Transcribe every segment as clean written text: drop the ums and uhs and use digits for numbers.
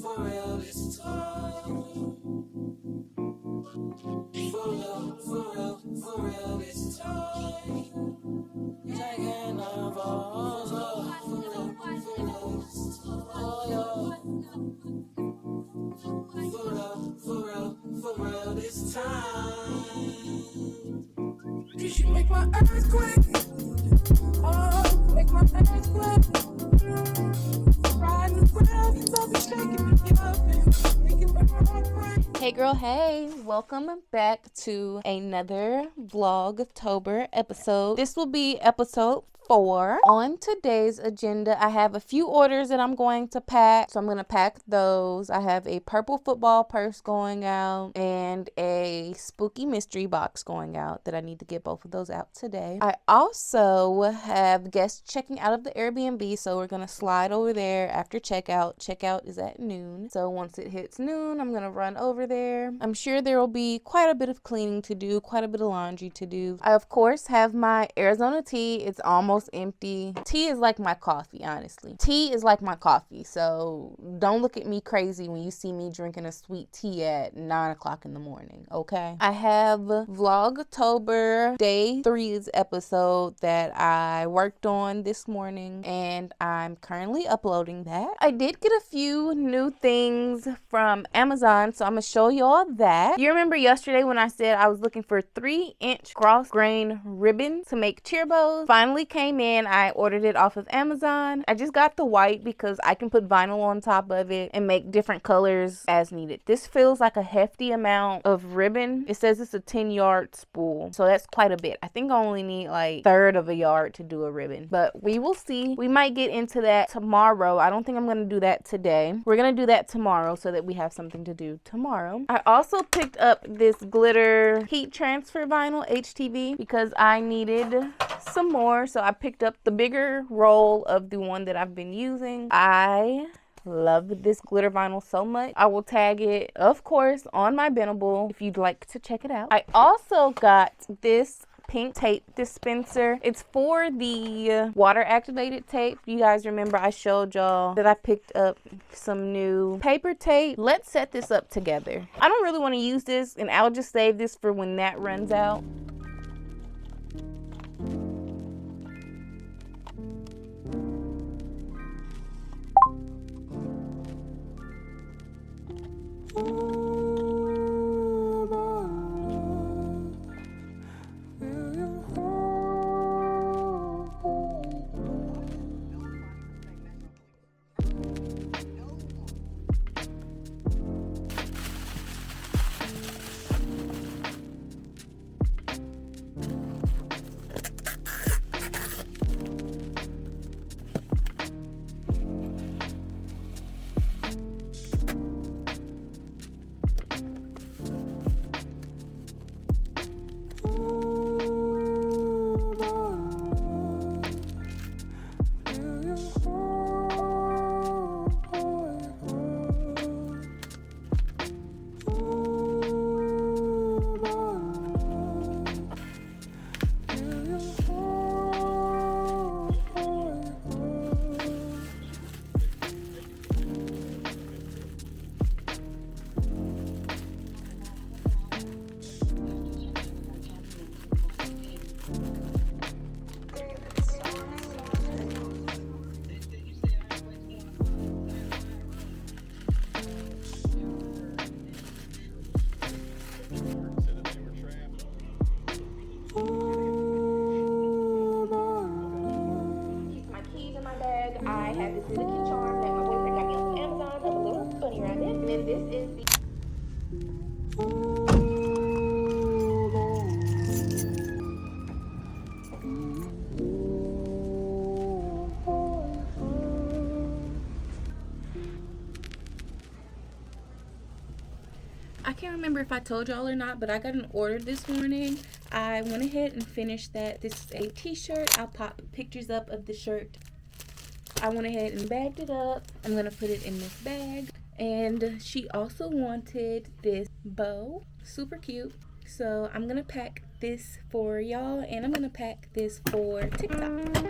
for real this time. For real this time. Taking our balls off. For real this time. Did you make my earthquake? Oh, make my earthquake. Riding around, you love me, shaking me up and making my earthquake. Hey girl, hey, welcome back to another Vlogtober episode. This will be episode 4. On today's agenda, I have a few orders that I'm going to pack, so I'm going to pack those. I have a purple football purse going out and a spooky mystery box going out that I need to get both of those out today. I also have guests checking out of the Airbnb, so we're going to slide over there after checkout. Checkout is at noon, so once it hits noon, I'm going to run over there. I'm sure there will be quite a bit of cleaning to do, quite a bit of laundry to do. I, of course, have my Arizona tea. It's almost empty. Tea is like my coffee, honestly. Tea is like my coffee, so don't look at me crazy when you see me drinking a sweet tea at 9 o'clock in the morning, okay? I have Vlogtober Day 3's episode that I worked on this morning, and I'm currently uploading that. I did get a few new things from Amazon, so I'm gonna show y'all that. You remember yesterday when I said I was looking for 3-inch cross grain ribbon to make cheer bows? Finally came in. I ordered it off of Amazon. I just got the white because I can put vinyl on top of it and make different colors as needed. This feels like a hefty amount of ribbon. It says it's a 10-yard spool, so that's quite a bit. I think I only need like 1/3 of a yard to do a ribbon, but we will see. We might get into that tomorrow. I don't think I'm gonna do that today. We're gonna do that tomorrow so that we have something to do tomorrow. I also picked up this glitter heat transfer vinyl HTV because I needed some more, so I picked up the bigger roll of the one that I've been using. I love this glitter vinyl so much. I will tag it, of course, on my Bendable if you'd like to check it out. I also got this pink tape dispenser. It's for the water activated tape. You guys remember I showed y'all that I picked up some new paper tape. Let's set this up together. I don't really want to use this, and I'll just save this for when that runs out. I have this little key charm that my boyfriend got me off of Amazon. I'm a little funny around it. And then this is the I can't remember if I told y'all or not, but I got an order this morning. I went ahead and finished that. This is a t-shirt. I'll pop pictures up of the shirt. I went ahead and bagged it up. I'm going to put it in this bag. And she also wanted this bow. Super cute. So I'm going to pack this for y'all, and I'm going to pack this for TikTok.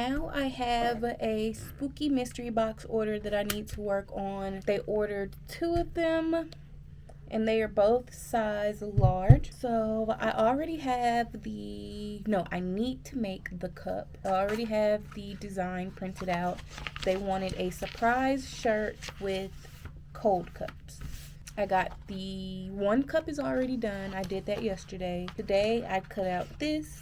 now I have a spooky mystery box order that I need to work on. They ordered 2 of them, and they are both size large. So I already have I need to make the cup. I already have the design printed out. They wanted a surprise shirt with cold cups. I got the 1 cup is already done. I did that yesterday. Today I cut out this,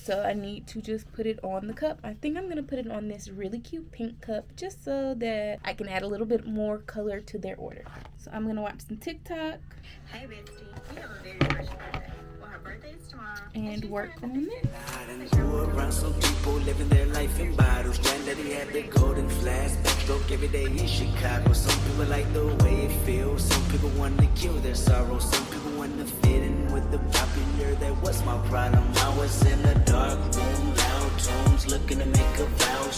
so I need to just put it on the cup. I think I'm going to put it on this really cute pink cup just so that I can add a little bit more color to their order. So I'm going to watch some TikTok. Hey, Betsy, we have a very special birthday. Well, her birthday is tomorrow. And work on it. Around some people living their life in bottles. Granddaddy had the golden flask. Backstroke every day in Chicago. Some people like the way it feels. Some people want to kill their sorrow. Some people want to fit in with the popular. That was my problem. I was in a dark room, loud tunes, looking to make a vow